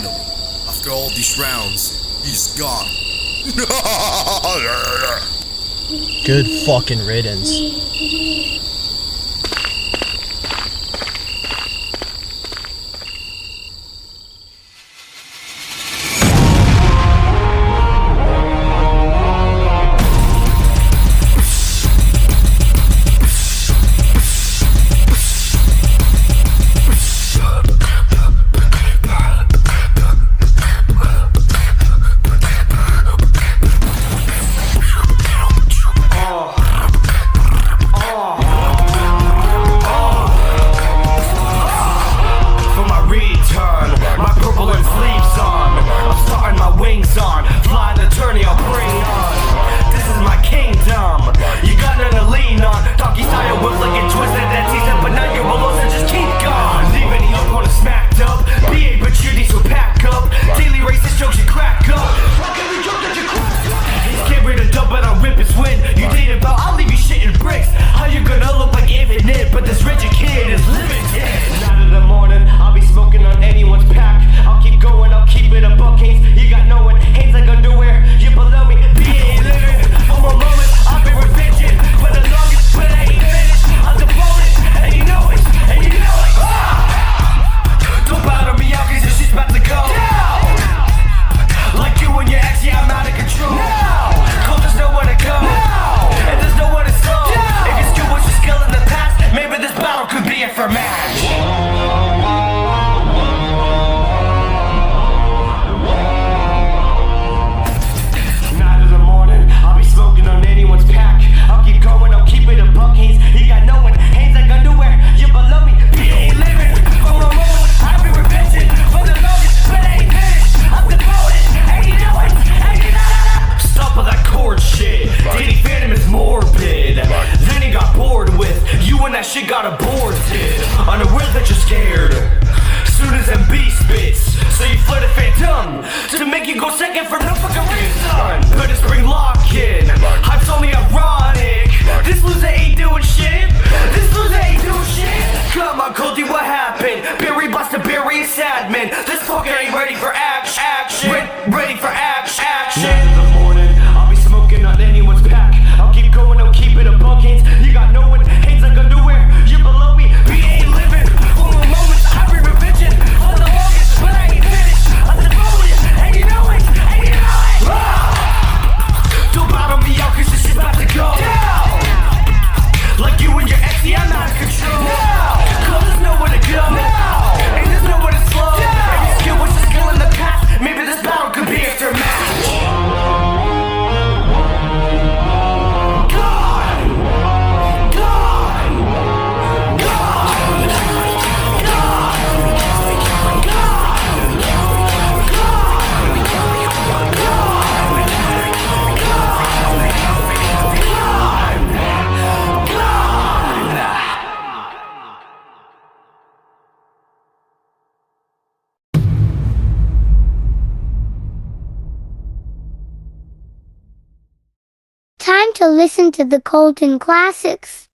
him. After all these rounds, he's gone. Good fucking riddance. Time to listen to the Colton Classics.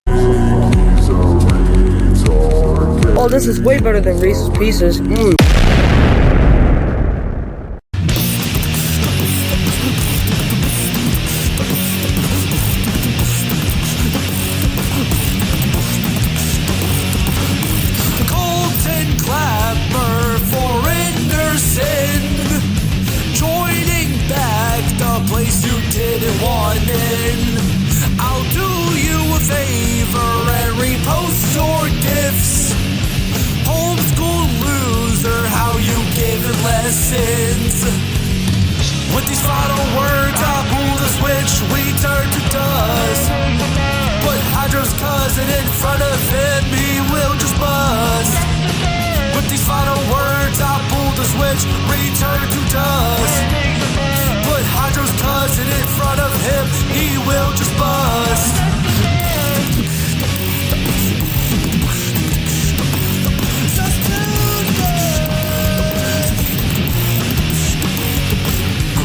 Oh, this is way better than Reese's Pieces. Colton Clapper for Anderson, joining back the place you didn't want in. I'll do you a favor and repost your gifts. Homeschool loser, how you giving lessons. With these final words, I pull the switch, we turn to dust. Put Hydro's cousin in front of him, he will just bust. With these final words, I pull the switch, return to dust. Put Hydro's cousin in front of him, he will just bust.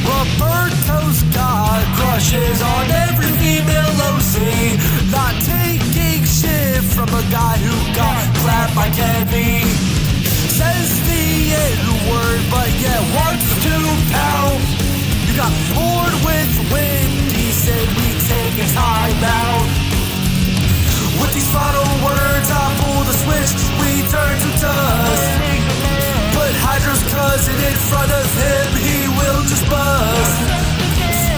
Roberto's got crushes on every female OC, not taking shit from a guy who got clapped by Kenny. Says the N-word, but yeah, front of him, he will just bust.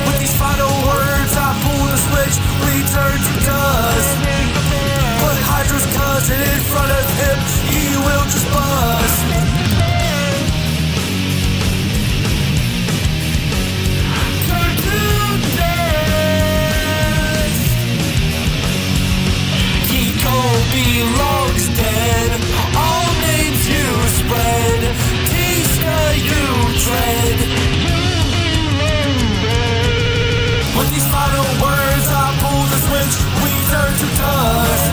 With these final words, I pull the switch, we turn to dust. Put Hydra's cousin in front of him, he will just bust. Turn to dust. Kiko belongs dead. All names you spread, Tista you dread. With these final words, I pull the switch, we turn to dust.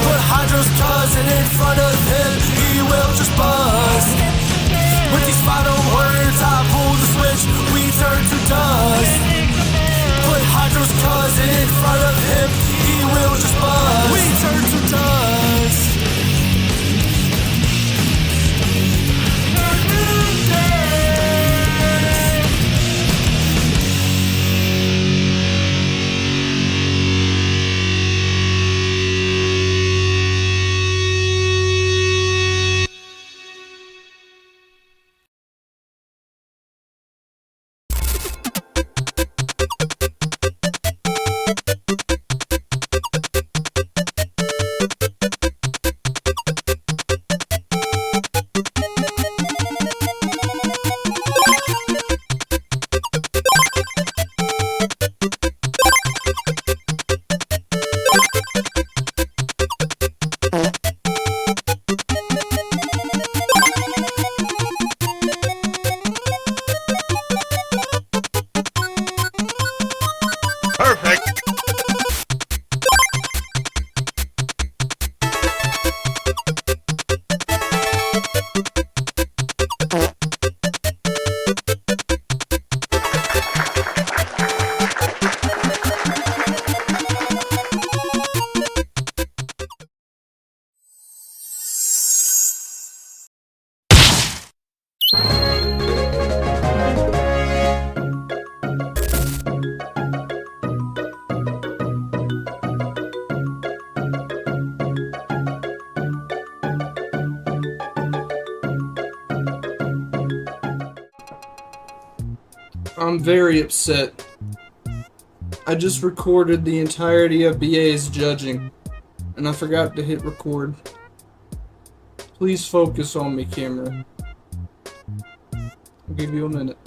Put Hydra's cousin in front of him, he will just bust. With these final words, I pull the switch, we turn to dust. Put Hydra's cousin in front of him, he will just bust. We turn to dust. I'm very upset. I just recorded the entirety of BA's judging, and I forgot to hit record. Please focus on me, camera. I'll give you a minute.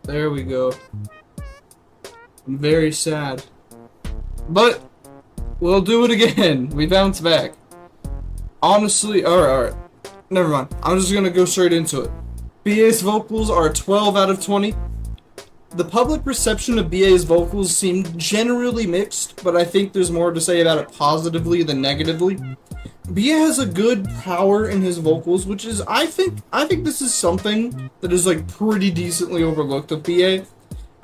There we go. I'm very sad. But, we'll do it again. We bounce back. Honestly, alright. Never mind. I'm just gonna go straight into it. BA's vocals are 12 out of 20. The public reception of BA's vocals seemed generally mixed, but I think there's more to say about it positively than negatively. BA has a good power in his vocals, which is, I think this is something that is like pretty decently overlooked of BA.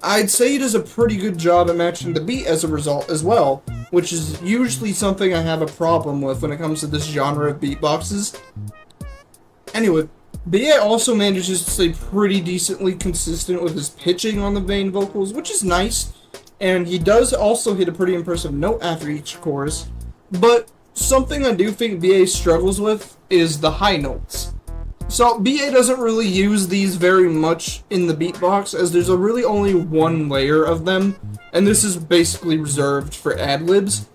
I'd say he does a pretty good job at matching the beat as a result as well, which is usually something I have a problem with when it comes to this genre of beatboxes. Anyway, BA also manages to stay pretty decently consistent with his pitching on the main vocals, which is nice, and he does also hit a pretty impressive note after each chorus, but something I do think BA struggles with is the high notes. So BA doesn't really use these very much in the beatbox, as there's really only one layer of them, and this is basically reserved for ad-libs.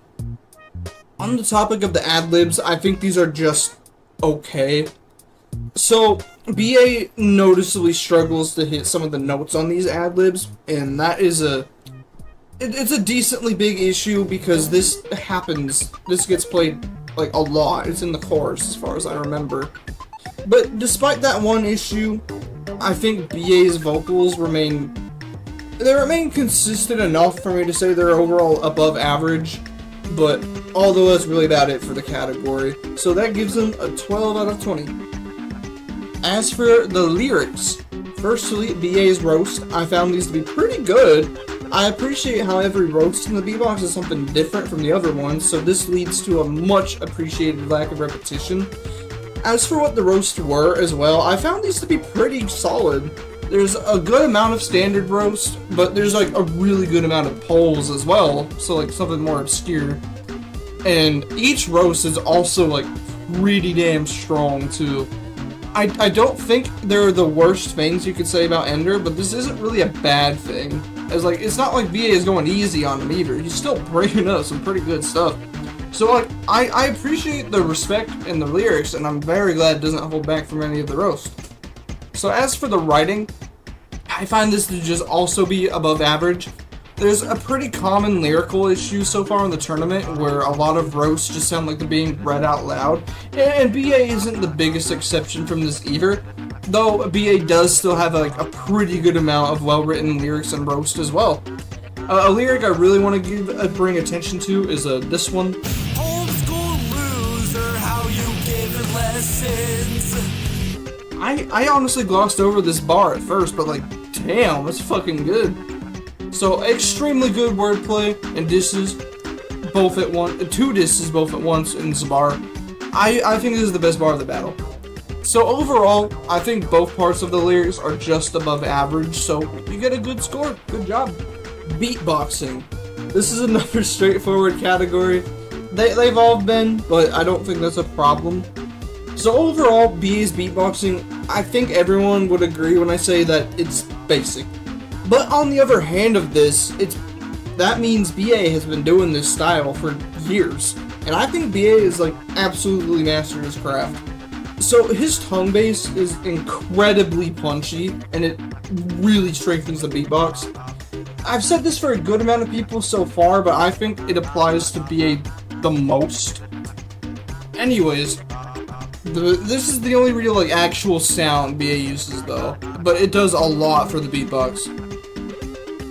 On the topic of the ad-libs, I think these are just okay. So, BA noticeably struggles to hit some of the notes on these ad-libs, and that is it's a decently big issue because this gets played, like, a lot. It's in the chorus, as far as I remember. But despite that one issue, I think BA's vocals remain consistent enough for me to say they're overall above average, but although that's really about it for the category. So that gives him a 12 out of 20. As for the lyrics, firstly, BA's roast, I found these to be pretty good. I appreciate how every roast in the beatbox is something different from the other ones, so this leads to a much appreciated lack of repetition. As for what the roasts were as well, I found these to be pretty solid. There's a good amount of standard roast, but there's like a really good amount of polls as well, so like something more obscure. And each roast is also like pretty damn strong too. I don't think they're the worst things you could say about Ender, but this isn't really a bad thing. As like, it's not like BA is going easy on him either. He's still bringing up some pretty good stuff. So like, I appreciate the respect in the lyrics, and I'm very glad it doesn't hold back from any of the roast. So as for the writing, I find this to just also be above average. There's a pretty common lyrical issue so far in the tournament where a lot of roasts just sound like they're being read out loud, and BA isn't the biggest exception from this either, though BA does still have like a pretty good amount of well-written lyrics and roast as well. A lyric I really want to bring attention to is this one. Old school loser, how you give lessons. I honestly glossed over this bar at first, but like, damn, that's fucking good. So, extremely good wordplay and disses both at once, 2 disses both at once in this bar. I think this is the best bar of the battle. So overall, I think both parts of the lyrics are just above average, so you get a good score. Good job. Beatboxing. This is another straightforward category. They've all been, but I don't think that's a problem. So overall, BA's beatboxing, I think everyone would agree when I say that it's basic. But on the other hand of this, that means BA has been doing this style for years. And I think BA is like absolutely mastered his craft. So his tongue bass is incredibly punchy, and it really strengthens the beatbox. I've said this for a good amount of people so far, but I think it applies to BA the most. Anyways, this is the only real like actual sound BA uses though, but it does a lot for the beatbox.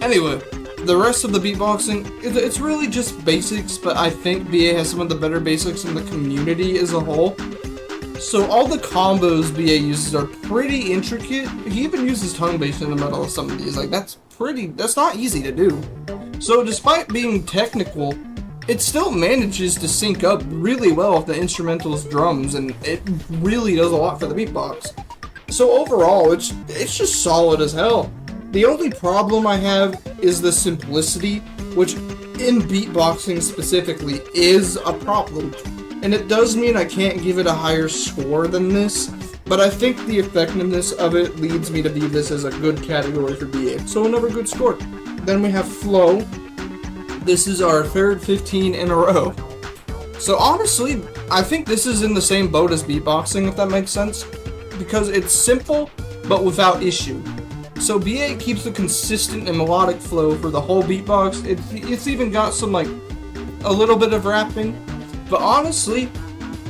Anyway, the rest of the beatboxing, it's really just basics, but I think BA has some of the better basics in the community as a whole. So all the combos BA uses are pretty intricate. He even uses tongue bass in the middle of some of these. Like, that's not easy to do. So despite being technical, it still manages to sync up really well with the instrumental's drums, and it really does a lot for the beatbox. So overall, it's just solid as hell. The only problem I have is the simplicity, which in beatboxing specifically is a problem. And it does mean I can't give it a higher score than this, but I think the effectiveness of it leads me to view this as a good category for BA. So another good score. Then we have flow. This is our third 15 in a row. So honestly, I think this is in the same boat as beatboxing, if that makes sense, because it's simple, but without issue. So BA keeps a consistent and melodic flow for the whole beatbox. It's even got some like a little bit of rapping, but honestly,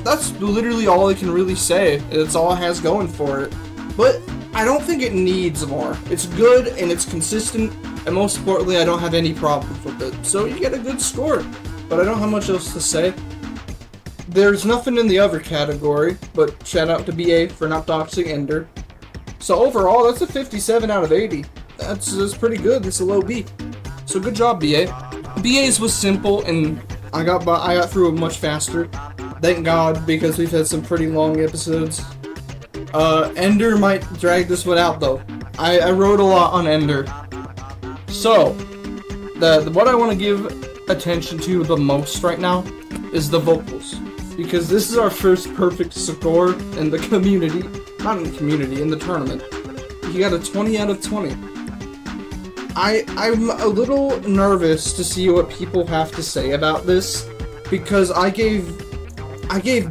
that's literally all I can really say. It's all it has going for it. But I don't think it needs more. It's good and it's consistent, and most importantly, I don't have any problems with it. So you get a good score, but I don't have much else to say. There's nothing in the other category, but shout out to BA for not doxing Ender. So overall, that's a 57 out of 80. That's pretty good. It's a low B. So good job, BA. BA's was simple, and I got through it much faster. Thank God, because we've had some pretty long episodes. Ender might drag this one out, though. I wrote a lot on Ender. So, what I want to give attention to the most right now is the vocals. Because this is our first perfect score in the community. Not in the community, in the tournament. He got a 20 out of 20. I'm a little nervous to see what people have to say about this, because I gave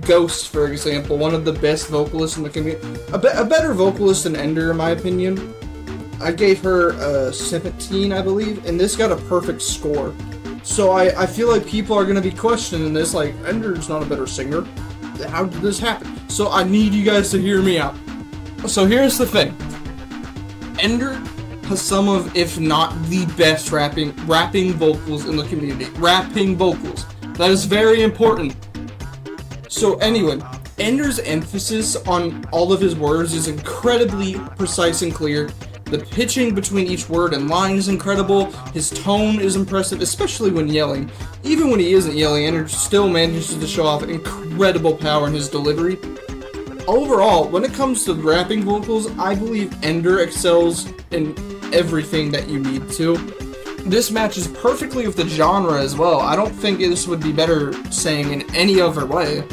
Ghost, for example, one of the best vocalists in the community, a better vocalist than Ender, in my opinion. I gave her 17, I believe, and this got a perfect score. So I feel like people are going to be questioning this, like, Ender's not a better singer. How did this happen? So I need you guys to hear me out. So here's the thing. Ender has some of, if not the best rapping vocals in the community. Rapping vocals. That is very important. So anyway, Ender's emphasis on all of his words is incredibly precise and clear. The pitching between each word and line is incredible. His tone is impressive, especially when yelling. Even when he isn't yelling, Ender still manages to show off incredible power in his delivery. Overall, when it comes to rapping vocals, I believe Ender excels in everything that you need to. This matches perfectly with the genre as well. I don't think this would be better saying in any other way.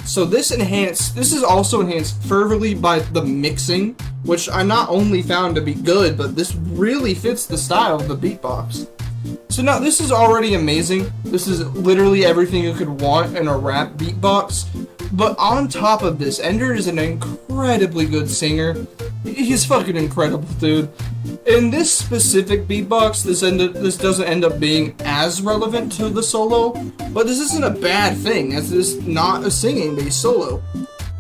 So this is also enhanced furtherly by the mixing, which I not only found to be good, but this really fits the style of the beatbox. So now this is already amazing. This is literally everything you could want in a rap beatbox. But on top of this, Ender is an incredibly good singer. He's fucking incredible, dude. In this specific beatbox, this doesn't end up being as relevant to the solo, but this isn't a bad thing, as it is not a singing-based solo.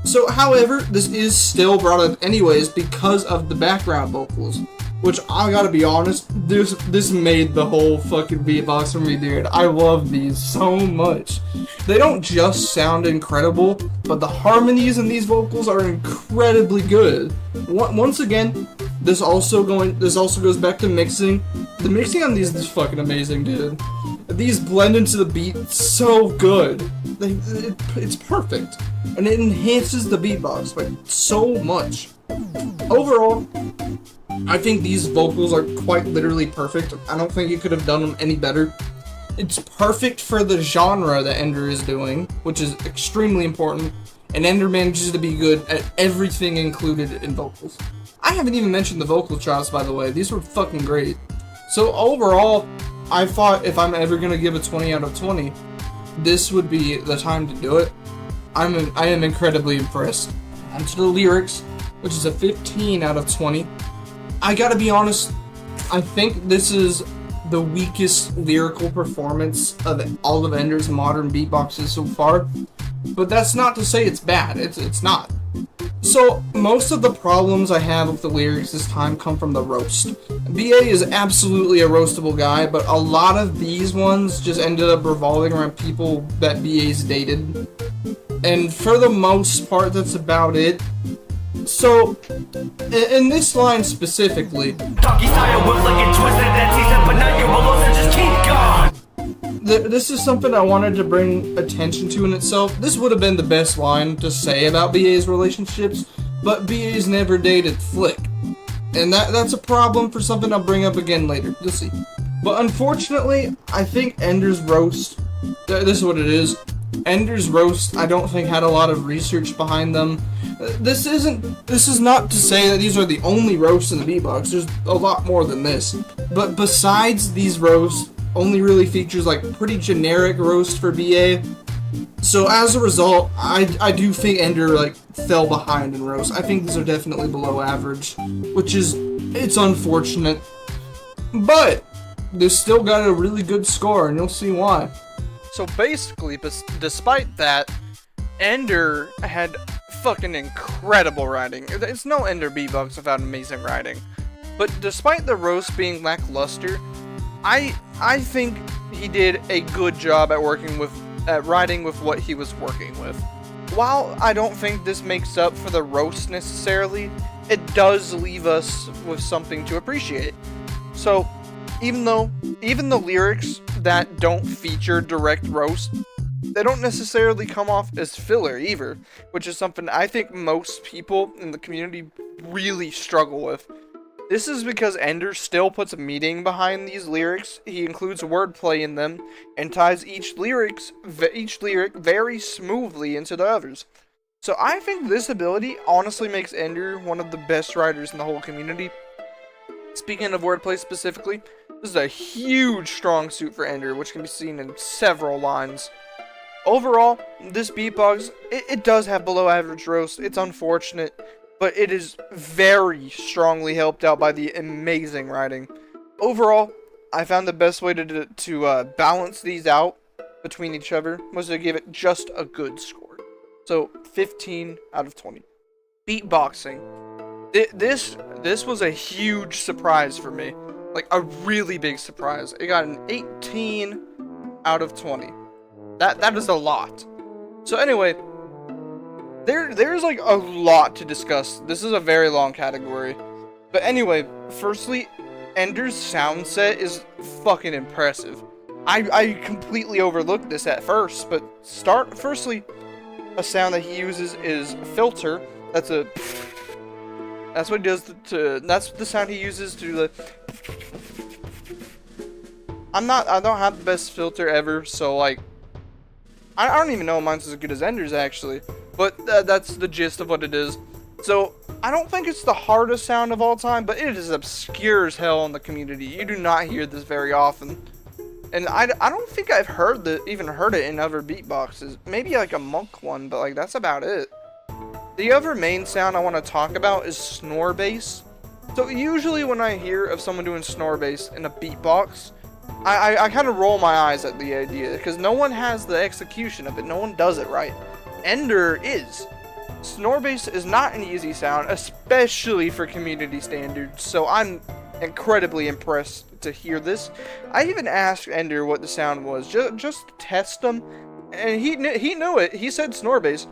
So, however, this is still brought up anyways because of the background vocals, which I gotta be honest, this made the whole fucking beatbox for me, dude. I love these so much. They don't just sound incredible, but the harmonies in these vocals are incredibly good. Once again, this also goes back to mixing. The mixing on these is fucking amazing, dude. These blend into the beat so good. It's perfect, and it enhances the beatbox by so much. Overall, I think these vocals are quite literally perfect. I don't think you could have done them any better. It's perfect for the genre that Ender is doing, which is extremely important, and Ender manages to be good at everything included in vocals. I haven't even mentioned the vocal chops, by the way. These were fucking great. So overall, I thought if I'm ever gonna give a 20 out of 20, this would be the time to do it. I am incredibly impressed. On to the lyrics, which is a 15 out of 20. I gotta be honest, I think this is the weakest lyrical performance of all of Ender's modern beatboxes so far, but that's not to say it's bad. It's not. So, most of the problems I have with the lyrics this time come from the roast. BA is absolutely a roastable guy, but a lot of these ones just ended up revolving around people that BA's dated. And for the most part, that's about it. So, in this line specifically, this is something I wanted to bring attention to in itself. This would have been the best line to say about BA's relationships, but BA's never dated Flick. And that's a problem for something I'll bring up again later. You'll see. But unfortunately, I think Ender's roast, this is what it is. Ender's roast, I don't think had a lot of research behind them. This is not to say that these are the only roasts in the beatbox. There's a lot more than this. But besides these roasts, only really features like pretty generic roast for BA. So as a result, I do think Ender like fell behind in roast. I think these are definitely below average, which is, it's unfortunate. But this still got a really good score, and you'll see why. So basically, despite that, Ender had fucking incredible writing. It's no Ender beatbox without amazing writing. But despite the roast being lackluster, I think he did a good job at writing with what he was working with. While I don't think this makes up for the roast necessarily, it does leave us with something to appreciate. So, even the lyrics that don't feature direct roast, they don't necessarily come off as filler either, which is something I think most people in the community really struggle with. This is because Ender still puts meaning behind these lyrics. He includes wordplay in them and ties each lyric very smoothly into the others. So I think this ability honestly makes Ender one of the best writers in the whole community. Speaking of wordplay specifically, this is a huge strong suit for Ender, which can be seen in several lines. Overall, this beatbox, it does have below average roast. It's unfortunate, but it is very strongly helped out by the amazing writing. Overall, I found the best way to balance these out between each other was to give it just a good score. So 15 out of 20. Beatboxing. This was a huge surprise for me. Like a really big surprise. It got an 18 out of 20. That is a lot. So anyway, there's like a lot to discuss. This is a very long category. But anyway, firstly, Ender's sound set is fucking impressive. I completely overlooked this at first, but firstly, a sound that he uses is filter. That's what he does that's the sound he uses to the. I don't have the best filter ever, so like, I don't even know if mine's as good as Ender's actually, but that's the gist of what it is. So I don't think it's the hardest sound of all time, but it is obscure as hell in the community. You do not hear this very often. And I don't think I've even heard it in other beatboxes. Maybe like a monk one, but like that's about it. The other main sound I want to talk about is snore bass. So usually when I hear of someone doing snore bass in a beatbox, I kind of roll my eyes at the idea, because no one has the execution of it. No one does it right. Ender is. Snore bass is not an easy sound, especially for community standards, so I'm incredibly impressed to hear this. I even asked Ender what the sound was, just to test him, and he knew it. He said snore bass,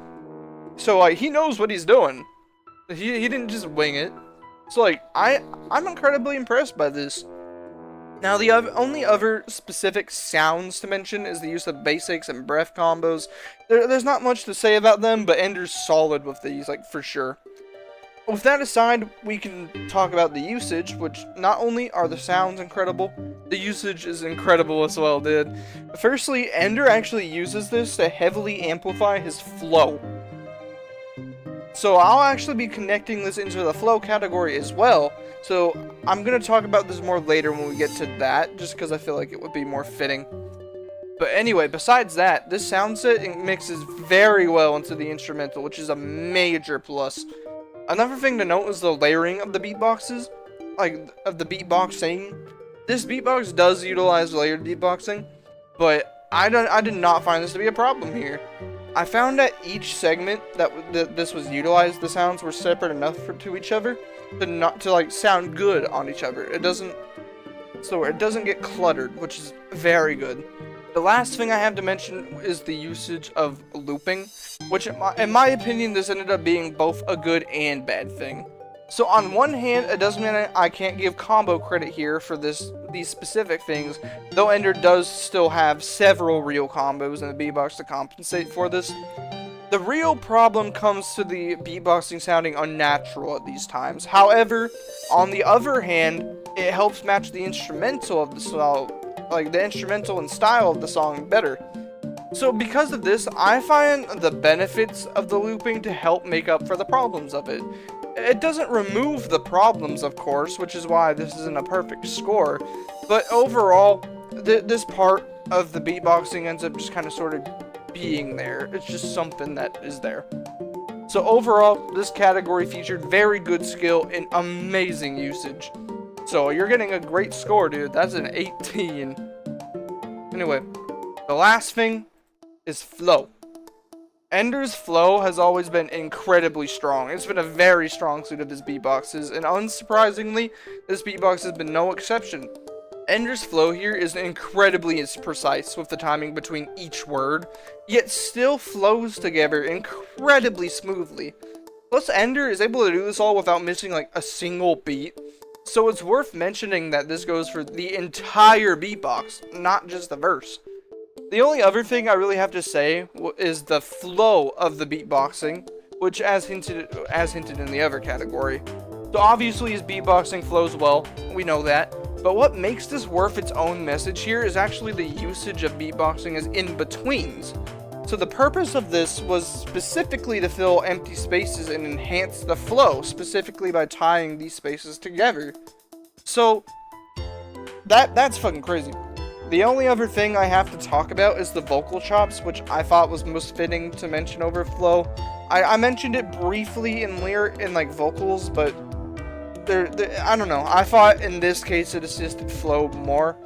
so like he knows what he's doing. He didn't just wing it. So like I'm incredibly impressed by this. Now the only other specific sounds to mention is the use of basics and breath combos. There's not much to say about them, but Ender's solid with these, like for sure. With that aside, we can talk about the usage, which not only are the sounds incredible, the usage is incredible as well, dude. Firstly, Ender actually uses this to heavily amplify his flow. So I'll actually be connecting this into the flow category as well. So I'm going to talk about this more later when we get to that, just because I feel like it would be more fitting. But anyway, besides that, this sound set mixes very well into the instrumental, which is a major plus. Another thing to note is the layering of the beatboxes, like of the beatboxing. This beatbox does utilize layered beatboxing, but I did not find this to be a problem here. I found that each segment that this was utilized, the sounds were separate enough to each other to like sound good on each other. It doesn't get cluttered, which is very good. The last thing I have to mention is the usage of looping, which in my opinion this ended up being both a good and bad thing. So on one hand, it doesn't mean I can't give combo credit here for these specific things, though Ender does still have several real combos in the beatbox to compensate for this. The real problem comes to the beatboxing sounding unnatural at these times. However, on the other hand, it helps match the instrumental of the song, like the instrumental and style of the song better. So because of this, I find the benefits of the looping to help make up for the problems of it. It doesn't remove the problems, of course, which is why this isn't a perfect score, but overall, this part of the beatboxing ends up just kind of sort of being there. It's just something that is there. So overall, this category featured very good skill and amazing usage. So you're getting a great score, dude. That's an 18. Anyway, the last thing is flow. Ender's flow has always been incredibly strong. It's been a very strong suit of his beatboxes, and unsurprisingly, this beatbox has been no exception. Ender's flow here is incredibly precise with the timing between each word, yet still flows together incredibly smoothly. Plus, Ender is able to do this all without missing like a single beat, so it's worth mentioning that this goes for the entire beatbox, not just the verse. The only other thing I really have to say is the flow of the beatboxing, which as hinted in the other category. So obviously his beatboxing flows well, we know that, but what makes this worth its own message here is actually the usage of beatboxing as in-betweens. So the purpose of this was specifically to fill empty spaces and enhance the flow, specifically by tying these spaces together. So that's fucking crazy. The only other thing I have to talk about is the vocal chops, which I thought was most fitting to mention over flow. I mentioned it briefly in like vocals, but I don't know. I thought in this case it assisted flow more.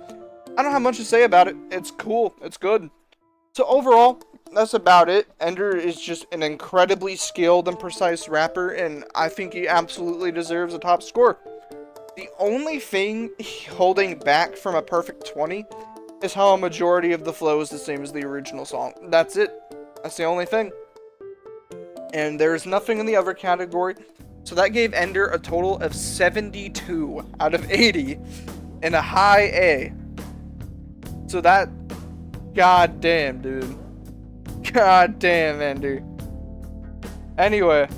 I don't have much to say about it. It's cool. It's good. So overall, that's about it. Ender is just an incredibly skilled and precise rapper, and I think he absolutely deserves a top score. The only thing holding back from a perfect 20 is how a majority of the flow is the same as the original song. That's it. That's the only thing. And there's nothing in the other category. So that gave Ender a total of 72 out of 80 and a high A. So that, goddamn, dude. Goddamn, Ender. Anyway,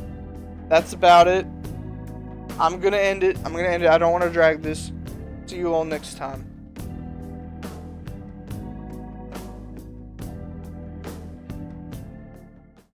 that's about it. I'm gonna end it. I don't want to drag this. See you all next time.